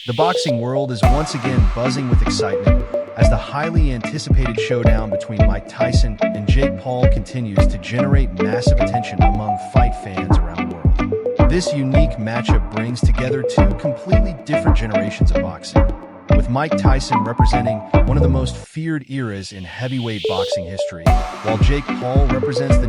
The boxing world is once again buzzing with excitement as the highly anticipated showdown between Mike Tyson and Jake Paul continues to generate massive attention among fight fans around the world. This unique matchup brings together two completely different generations of boxing, with Mike Tyson representing one of the most feared eras in heavyweight boxing history, while Jake Paul represents the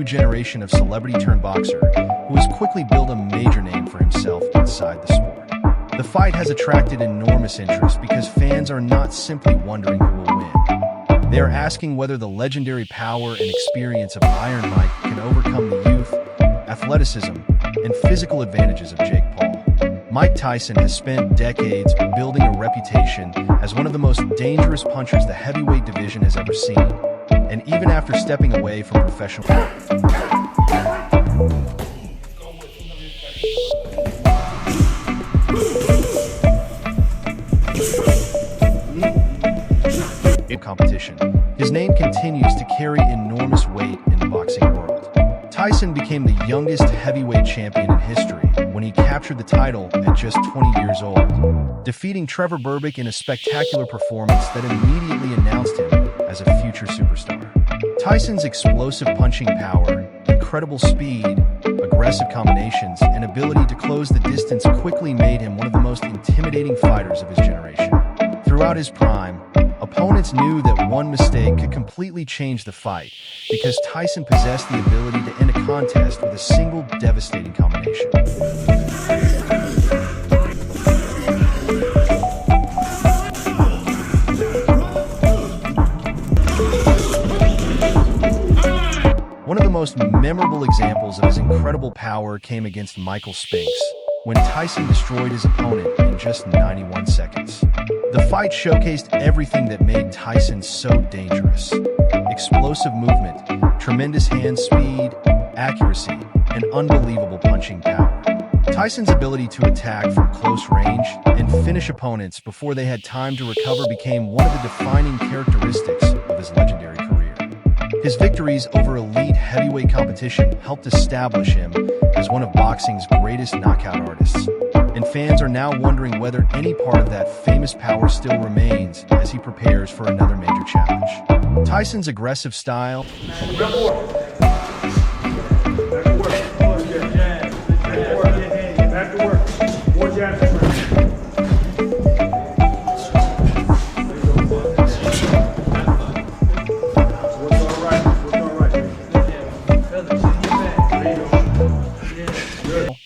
generation of celebrity-turned-boxer who has quickly built a major name for himself inside the sport. The fight has attracted enormous interest because fans are not simply wondering who will win. They are asking whether the legendary power and experience of Iron Mike can overcome the youth, athleticism, and physical advantages of Jake Paul. Mike Tyson has spent decades building a reputation as one of the most dangerous punchers the heavyweight division has ever seen. And even after stepping away from professional competition, his name continues to carry enormous weight in the boxing world. Tyson became the youngest heavyweight champion in history when he captured the title at just 20 years old, defeating Trevor Berbick in a spectacular performance that immediately announced him as a future superstar. Tyson's explosive punching power, incredible speed, aggressive combinations, and ability to close the distance quickly made him one of the most intimidating fighters of his generation. Throughout his prime, opponents knew that one mistake could completely change the fight because Tyson possessed the ability to end a contest with a single devastating combination. One of the most memorable examples of his incredible power came against Michael Spinks, when Tyson destroyed his opponent in just 91 seconds. The fight showcased everything that made Tyson so dangerous: explosive movement, tremendous hand speed, accuracy, and unbelievable punching power. Tyson's ability to attack from close range and finish opponents before they had time to recover became one of the defining characteristics of his legendary career. His victories over elite heavyweight competition helped establish him as one of boxing's greatest knockout artists. And fans are now wondering whether any part of that famous power still remains as he prepares for another major challenge. Tyson's aggressive style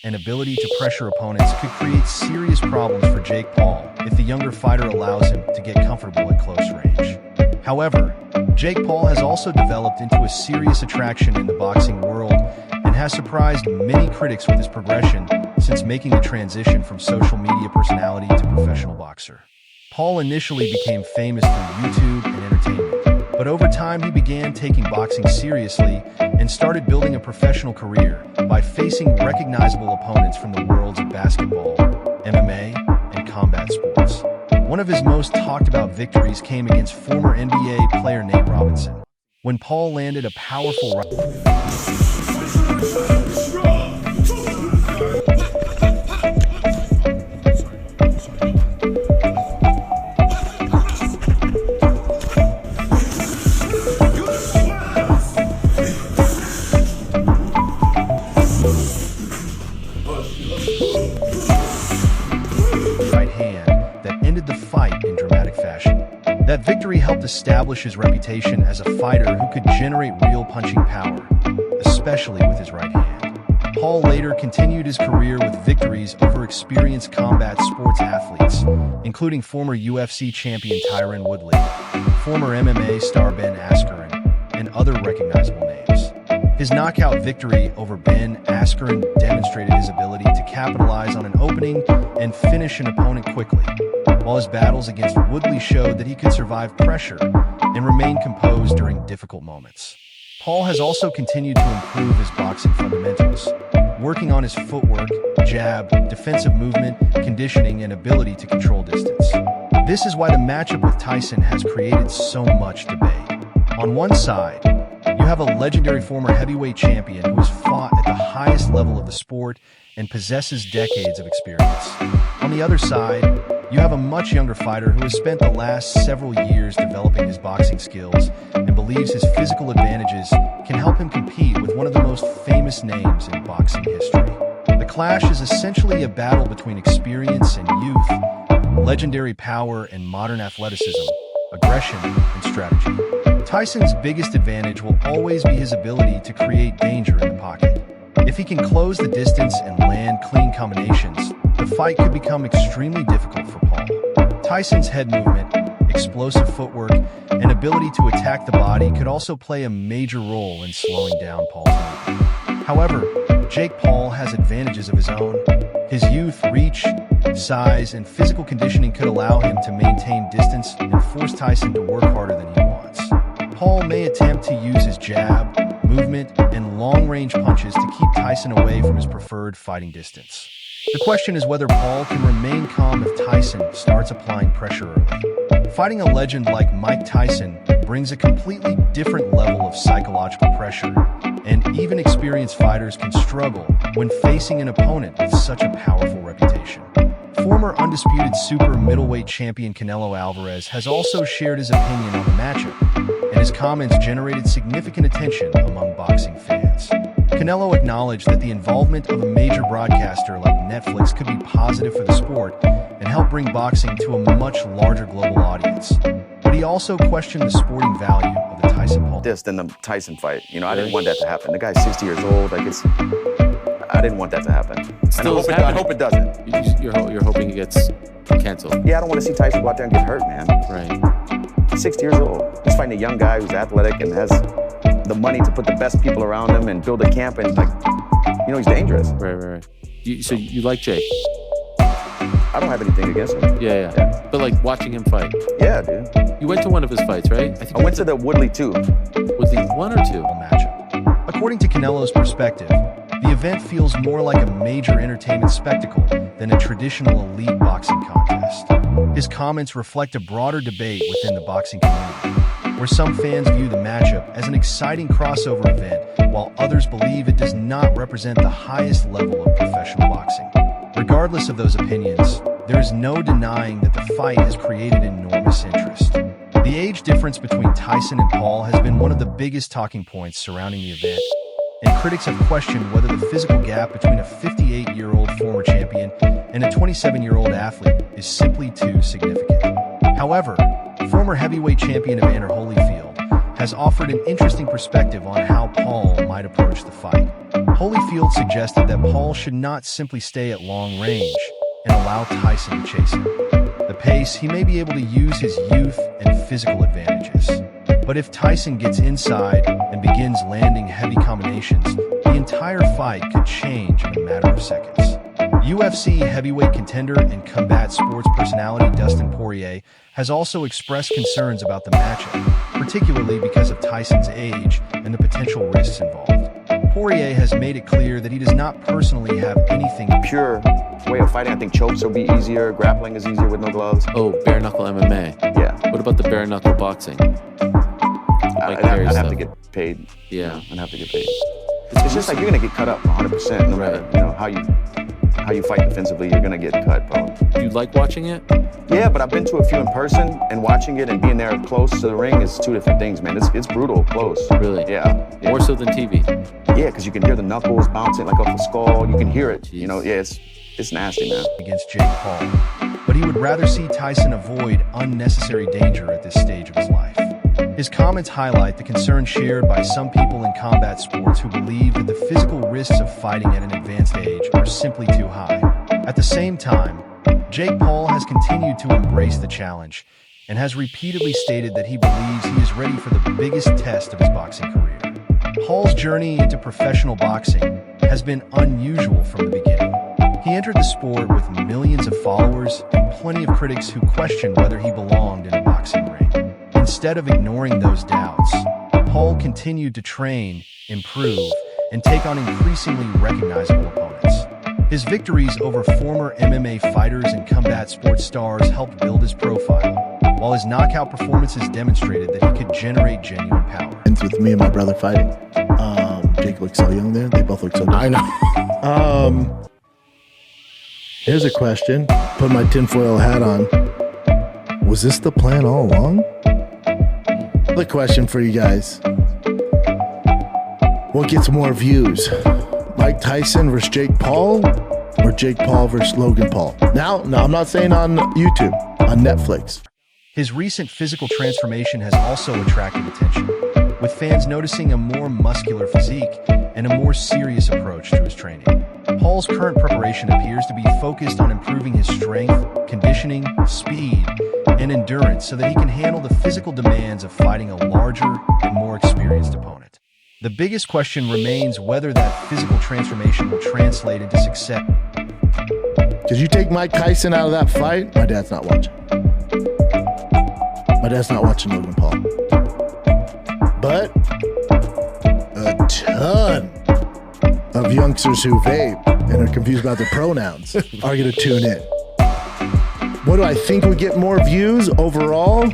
and ability to pressure opponents could create serious problems for Jake Paul if the younger fighter allows him to get comfortable at close range. However, Jake Paul has also developed into a serious attraction in the boxing world and has surprised many critics with his progression since making the transition from social media personality to professional boxer. Paul initially became famous through YouTube and entertainment, but over time he began taking boxing seriously and started building a professional career by facing recognizable opponents from the worlds of basketball, MMA, and combat sports. One of his most talked about victories came against former NBA player Nate Robinson, when Paul landed a powerful right hand that ended the fight in dramatic fashion. That victory helped establish his reputation as a fighter who could generate real punching power, especially with his right hand. Paul later continued his career with victories over experienced combat sports athletes, including former UFC champion Tyron Woodley, former MMA star Ben Askren, and other recognizable names. His knockout victory over Ben Askren demonstrated his ability to capitalize on an opening and finish an opponent quickly, while his battles against Woodley showed that he could survive pressure and remain composed during difficult moments. Paul has also continued to improve his boxing fundamentals, working on his footwork, jab, defensive movement, conditioning, and ability to control distance. This is why the matchup with Tyson has created so much debate. On one side, you have a legendary former heavyweight champion who has fought at the highest level of the sport and possesses decades of experience. On the other side, you have a much younger fighter who has spent the last several years developing his boxing skills and believes his physical advantages can help him compete with one of the most famous names in boxing history. The clash is essentially a battle between experience and youth, legendary power and modern athleticism, aggression and strategy. Tyson's biggest advantage will always be his ability to create danger in the pocket. If he can close the distance and land clean combinations, the fight could become extremely difficult for Paul. Tyson's head movement, explosive footwork, and ability to attack the body could also play a major role in slowing down Paul's movement. However, Jake Paul has advantages of his own. His youth, reach, size, and physical conditioning could allow him to maintain distance and force Tyson to work harder than he wants. Paul may attempt to use his jab, movement, and long-range punches to keep Tyson away from his preferred fighting distance. The question is whether Paul can remain calm if Tyson starts applying pressure early. Fighting a legend like Mike Tyson brings a completely different level of psychological pressure, and even experienced fighters can struggle when facing an opponent with such a powerful reputation. Former undisputed super middleweight champion Canelo Alvarez has also shared his opinion on the matchup, and his comments generated significant attention among boxing fans. Canelo acknowledged that the involvement of a major broadcaster like Netflix could be positive for the sport and help bring boxing to a much larger global audience. But he also questioned the sporting value of the Tyson-Paul. This than the Tyson fight. I didn't want that to happen. The guy's 60 years old. I didn't want that to happen. I hope it doesn't. You're hoping it gets canceled. Yeah, I don't want to see Tyson go out there and get hurt, man. Right. He's 60 years old. He's fighting a young guy who's athletic and has the money to put the best people around him and build a camp, and he's dangerous. Right. So you like Jake? I don't have anything against him. Yeah. But watching him fight. Yeah, dude. You went to one of his fights, right? I went to the Woodley 2. Woodley 1 or 2? Matchup. According to Canelo's perspective, the event feels more like a major entertainment spectacle than a traditional elite boxing contest. His comments reflect a broader debate within the boxing community, where some fans view the matchup as an exciting crossover event, while others believe it does not represent the highest level of professional boxing. Regardless of those opinions, there is no denying that the fight has created enormous interest. The age difference between Tyson and Paul has been one of the biggest talking points surrounding the event, and critics have questioned whether the physical gap between a 58-year-old former champion and a 27-year-old athlete is simply too significant. However, former heavyweight champion Evander Holyfield has offered an interesting perspective on how Paul might approach the fight. Holyfield suggested that Paul should not simply stay at long range and allow Tyson to chase him. The pace, he may be able to use his youth and physical advantages. But if Tyson gets inside and begins landing heavy combinations, the entire fight could change in a matter of seconds. UFC heavyweight contender and combat sports personality Dustin Poirier has also expressed concerns about the matchup, particularly because of Tyson's age and the potential risks involved. Poirier has made it clear that he does not personally have anything. Pure way of fighting. I think chokes will be easier. Grappling is easier with no gloves. Oh, bare knuckle MMA. Yeah. What about the bare knuckle boxing? I'd have to get paid. Yeah. I'd have to get paid. It's just like you're gonna get cut up 100%. No matter how you fight defensively, you're gonna get cut, bro. Do you like watching it? Yeah, but I've been to a few in person, and watching it and being there close to the ring is two different things, man. It's brutal close. Really? Yeah. More so than TV. Yeah, because you can hear the knuckles bouncing like off the skull. You can hear it. Jeez. It's nasty, man. Against Jake Paul, but he would rather see Tyson avoid unnecessary danger at this stage of his life. His comments highlight the concern shared by some people in combat sports who believe that the physical risks of fighting at an advanced age are simply too high. At the same time, Jake Paul has continued to embrace the challenge and has repeatedly stated that he believes he is ready for the biggest test of his boxing career. Paul's journey into professional boxing has been unusual from the beginning. He entered the sport with millions of followers and plenty of critics who questioned whether he belonged in a boxing ring. Instead of ignoring those doubts, Paul continued to train, improve, and take on increasingly recognizable opponents. His victories over former MMA fighters and combat sports stars helped build his profile, while his knockout performances demonstrated that he could generate genuine power. It's with me and my brother fighting. Jake looks so young there. They both look so good. I know. Here's a question. Put my tinfoil hat on. Was this the plan all along? The question for you guys. What gets more views? Mike Tyson versus Jake Paul, or Jake Paul versus Logan Paul? Now, I'm not saying on YouTube, on Netflix. His recent physical transformation has also attracted attention, with fans noticing a more muscular physique and a more serious approach to his training. Paul's current preparation appears to be focused on improving his strength, conditioning, speed, and endurance so that he can handle the physical demands of fighting a larger and more experienced opponent. The biggest question remains whether that physical transformation will translate into success. Because you take Mike Tyson out of that fight, my dad's not watching. My dad's not watching Logan Paul. But a ton of youngsters who vape and are confused about their pronouns are going to tune in. What do I think would get more views overall?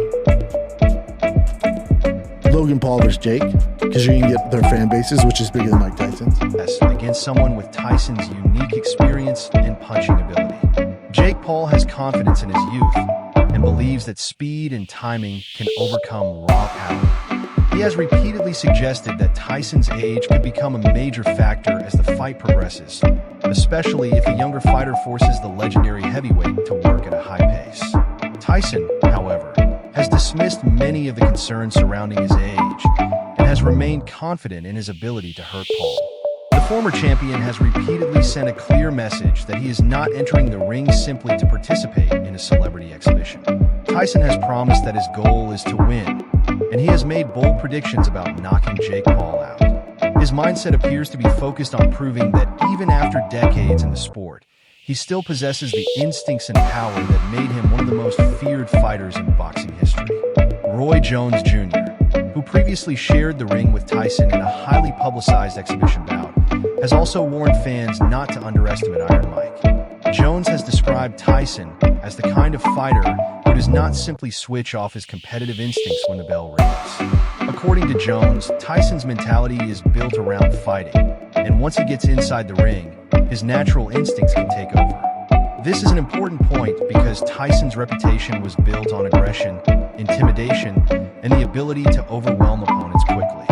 Logan Paul versus Jake, because you can get their fan bases, which is bigger than Mike Tyson's. Against someone with Tyson's unique experience and punching ability. Jake Paul has confidence in his youth and believes that speed and timing can overcome raw power. He has repeatedly suggested that Tyson's age could become a major factor as the fight progresses, especially if a younger fighter forces the legendary heavyweight to work at a high pace. Tyson, however, has dismissed many of the concerns surrounding his age and has remained confident in his ability to hurt Paul. The former champion has repeatedly sent a clear message that he is not entering the ring simply to participate in a celebrity exhibition. Tyson has promised that his goal is to win, and he has made bold predictions about knocking Jake Paul out. His mindset appears to be focused on proving that even after decades in the sport, he still possesses the instincts and power that made him one of the most feared fighters in boxing history. Roy Jones Jr., who previously shared the ring with Tyson in a highly publicized exhibition bout, has also warned fans not to underestimate Iron Mike. Jones has described Tyson as the kind of fighter who does not simply switch off his competitive instincts when the bell rings. According to Jones, Tyson's mentality is built around fighting, and once he gets inside the ring, his natural instincts can take over. This is an important point because Tyson's reputation was built on aggression, intimidation, and the ability to overwhelm opponents quickly.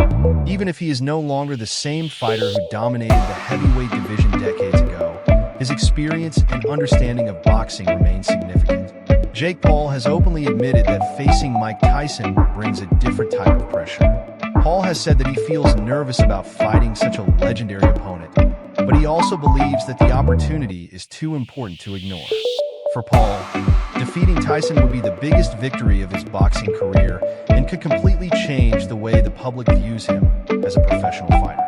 Even if he is no longer the same fighter who dominated the heavyweight division decades ago, his experience and understanding of boxing remains significant. Jake Paul has openly admitted that facing Mike Tyson brings a different type of pressure. Paul has said that he feels nervous about fighting such a legendary opponent, but he also believes that the opportunity is too important to ignore. For Paul, defeating Tyson would be the biggest victory of his boxing career and could completely change the way the public views him as a professional fighter.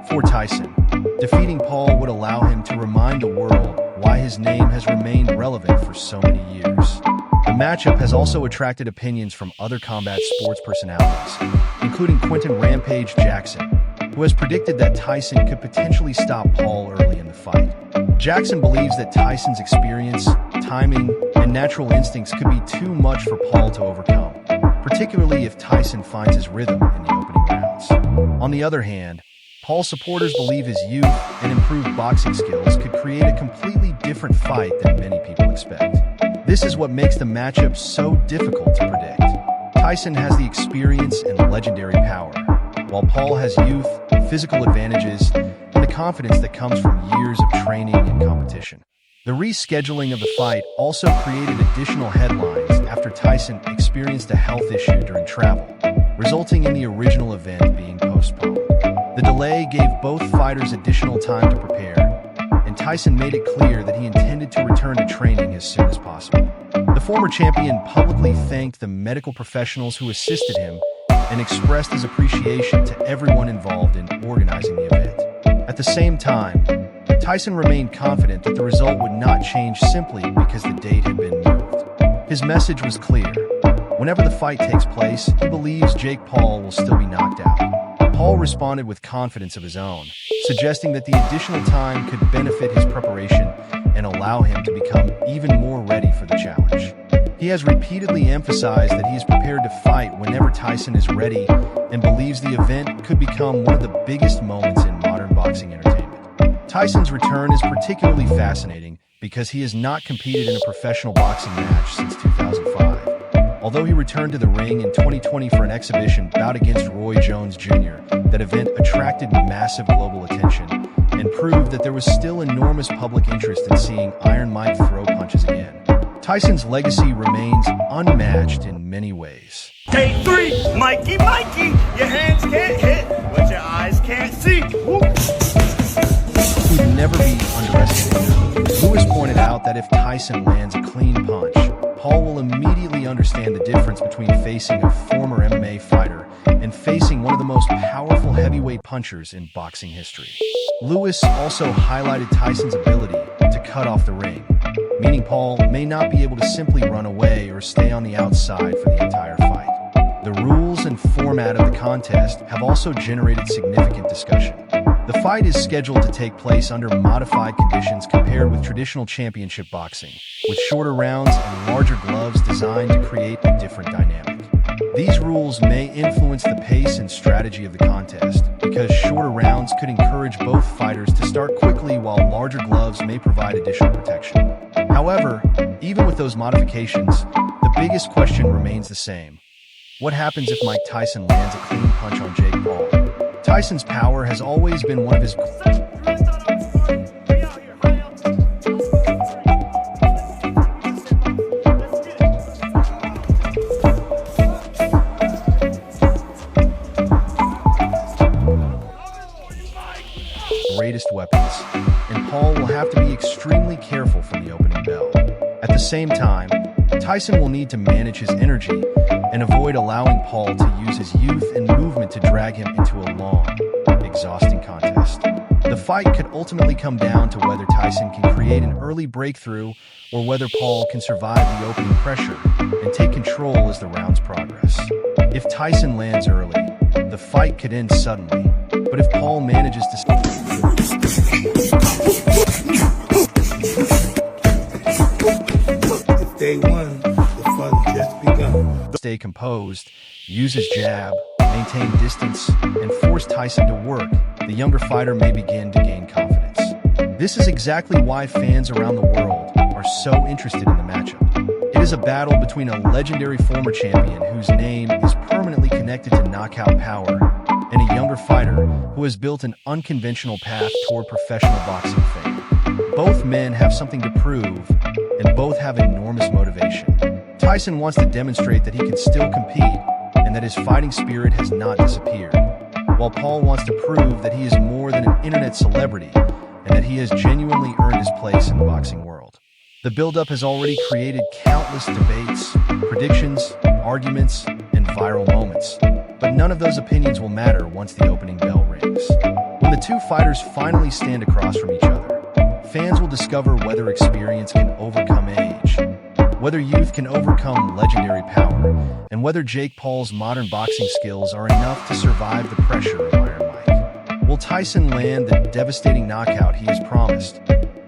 For Tyson, defeating Paul would allow him to remind the world why his name has remained relevant for so many years. The matchup has also attracted opinions from other combat sports personalities, including Quentin Rampage Jackson, who has predicted that Tyson could potentially stop Paul early in the fight. Jackson believes that Tyson's experience, timing, and natural instincts could be too much for Paul to overcome, particularly if Tyson finds his rhythm in the opening rounds. On the other hand, Paul's supporters believe his youth and improved boxing skills could create a completely different fight than many people expect. This is what makes the matchup so difficult to predict. Tyson has the experience and legendary power, while Paul has youth, physical advantages, and the confidence that comes from years of training and competition. The rescheduling of the fight also created additional headlines after Tyson experienced a health issue during travel. resulting in the original event being postponed. The delay gave both fighters additional time to prepare, and Tyson made it clear that he intended to return to training as soon as possible. The former champion publicly thanked the medical professionals who assisted him and expressed his appreciation to everyone involved in organizing the event. At the same time, Tyson remained confident that the result would not change simply because the date had been moved. His message was clear. Whenever the fight takes place, he believes Jake Paul will still be knocked out. Paul responded with confidence of his own, suggesting that the additional time could benefit his preparation and allow him to become even more ready for the challenge. He has repeatedly emphasized that he is prepared to fight whenever Tyson is ready and believes the event could become one of the biggest moments in modern boxing entertainment. Tyson's return is particularly fascinating because he has not competed in a professional boxing match since 2005. Although he returned to the ring in 2020 for an exhibition bout against Roy Jones Jr., that event attracted massive global attention and proved that there was still enormous public interest in seeing Iron Mike throw punches again. Tyson's legacy remains unmatched in many ways. Day 3, Mikey, your hands can't hit what your eyes can't see. Woo. He would never be underestimated. Lewis pointed out that if Tyson lands a clean punch, Paul will immediately understand the difference between facing a former MMA fighter and facing one of the most powerful heavyweight punchers in boxing history. Lewis also highlighted Tyson's ability to cut off the ring, meaning Paul may not be able to simply run away or stay on the outside for the entire fight. The rules and format of the contest have also generated significant discussion. The fight is scheduled to take place under modified conditions compared with traditional championship boxing, with shorter rounds and larger gloves designed to create a different dynamic. These rules may influence the pace and strategy of the contest, because shorter rounds could encourage both fighters to start quickly while larger gloves may provide additional protection. However, even with those modifications, the biggest question remains the same. What happens if Mike Tyson lands a clean punch on Jake Paul? Tyson's power has always been one of his greatest weapons, and Paul will have to be extremely careful from the opening bell. At the same time, Tyson will need to manage his energy and avoid allowing Paul to use his youth and movement to drag him into a long, exhausting contest. The fight could ultimately come down to whether Tyson can create an early breakthrough or whether Paul can survive the opening pressure and take control as the rounds progress. If Tyson lands early, the fight could end suddenly, but if Paul manages to Day 1, the fun just begun. Stay composed, use his jab, maintain distance, and force Tyson to work, the younger fighter may begin to gain confidence. This is exactly why fans around the world are so interested in the matchup. It is a battle between a legendary former champion whose name is permanently connected to knockout power and a younger fighter who has built an unconventional path toward professional boxing fame. Both men have something to prove, and both have enormous motivation. Tyson wants to demonstrate that he can still compete and that his fighting spirit has not disappeared, while Paul wants to prove that he is more than an internet celebrity and that he has genuinely earned his place in the boxing world. The build-up has already created countless debates, predictions, arguments, and viral moments, but none of those opinions will matter once the opening bell rings. When the two fighters finally stand across from each other, fans will discover whether experience can overcome age, whether youth can overcome legendary power, and whether Jake Paul's modern boxing skills are enough to survive the pressure of Iron Mike. Will Tyson land the devastating knockout he has promised,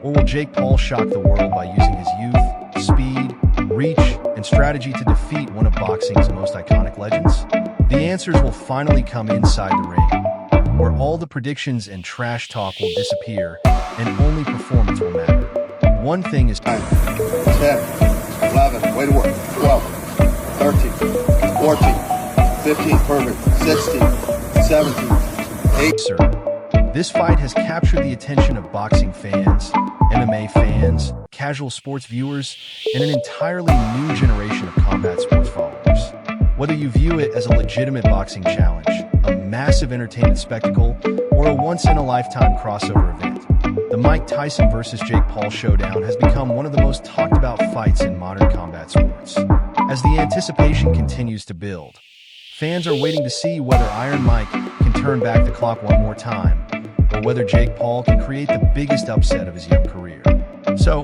or will Jake Paul shock the world by using his youth, speed, reach, and strategy to defeat one of boxing's most iconic legends? The answers will finally come inside the ring, where all the predictions and trash talk will disappear and only performance will matter. One thing is 10, 11, way to work, 12, 13, 14, 15, perfect, 16, 17, 8. certain. This fight has captured the attention of boxing fans, MMA fans, casual sports viewers, and an entirely new generation of combat sports followers. Whether you view it as a legitimate boxing challenge, a massive entertainment spectacle, or a once-in-a-lifetime crossover event, the Mike Tyson vs. Jake Paul showdown has become one of the most talked-about fights in modern combat sports. As the anticipation continues to build, fans are waiting to see whether Iron Mike can turn back the clock one more time, or whether Jake Paul can create the biggest upset of his young career. So,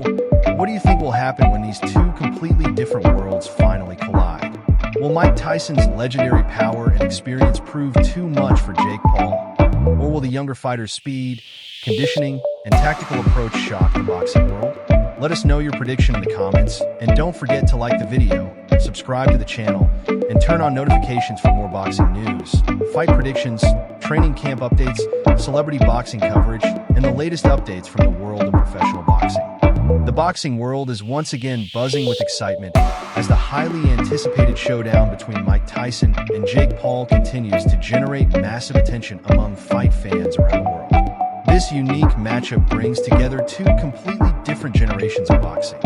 what do you think will happen when these two completely different worlds finally collide? Will Mike Tyson's legendary power and experience prove too much for Jake Paul? Or will the younger fighter's speed, conditioning, and tactical approach shock the boxing world? Let us know your prediction in the comments, and don't forget to like the video, subscribe to the channel, and turn on notifications for more boxing news, fight predictions, training camp updates, celebrity boxing coverage, and the latest updates from the world of professional boxing. The boxing world is once again buzzing with excitement as the highly anticipated showdown between Mike Tyson and Jake Paul continues to generate massive attention among fight fans around the world. This unique matchup brings together two completely different generations of boxing,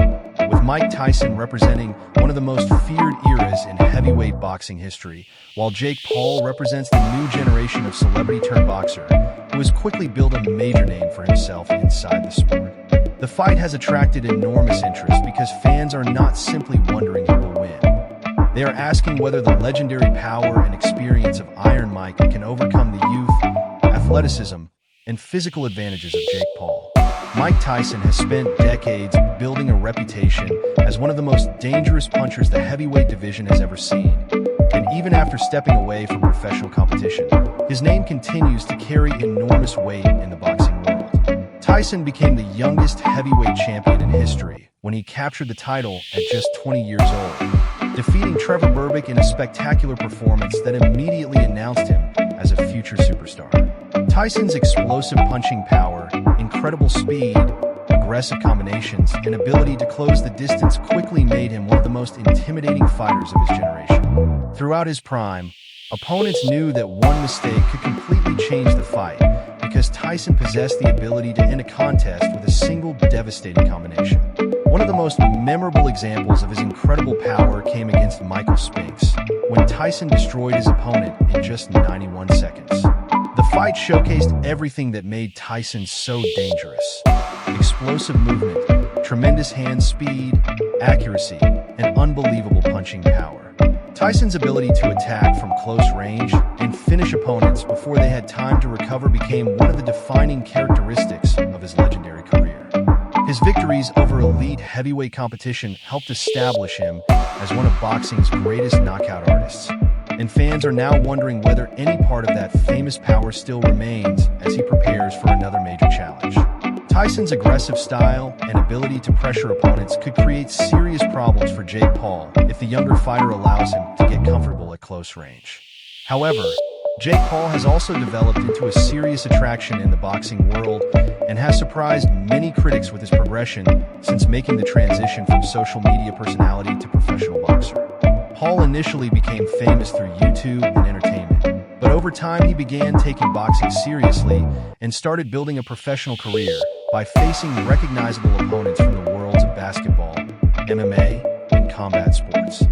with Mike Tyson representing one of the most feared eras in heavyweight boxing history, while Jake Paul represents the new generation of celebrity-turned-boxer who has quickly built a major name for himself inside the sport. The fight has attracted enormous interest because fans are not simply wondering who will win. They are asking whether the legendary power and experience of Iron Mike can overcome the youth, athleticism, and physical advantages of Jake Paul. Mike Tyson has spent decades building a reputation as one of the most dangerous punchers the heavyweight division has ever seen. And even after stepping away from professional competition, his name continues to carry enormous weight in the boxing world. Tyson became the youngest heavyweight champion in history when he captured the title at just 20 years old, defeating Trevor Berbick in a spectacular performance that immediately announced him as a future superstar. Tyson's explosive punching power, incredible speed, aggressive combinations, and ability to close the distance quickly made him one of the most intimidating fighters of his generation. Throughout his prime, opponents knew that one mistake could completely change the fight because Tyson possessed the ability to end a contest with a single devastating combination. One of the most memorable examples of his incredible power came against Michael Spinks, when Tyson destroyed his opponent in just 91 seconds. The fight showcased everything that made Tyson so dangerous: explosive movement, tremendous hand speed, accuracy, and unbelievable punching power. Tyson's ability to attack from close range and finish opponents before they had time to recover became one of the defining characteristics of his legendary career. His victories over elite heavyweight competition helped establish him as one of boxing's greatest knockout artists. And fans are now wondering whether any part of that famous power still remains as he prepares for another major challenge. Tyson's aggressive style and ability to pressure opponents could create serious problems for Jake Paul if the younger fighter allows him to get comfortable at close range. However, Jake Paul has also developed into a serious attraction in the boxing world and has surprised many critics with his progression since making the transition from social media personality to professional boxer. Paul initially became famous through YouTube and entertainment, but over time he began taking boxing seriously and started building a professional career by facing recognizable opponents from the worlds of basketball, MMA, and combat sports.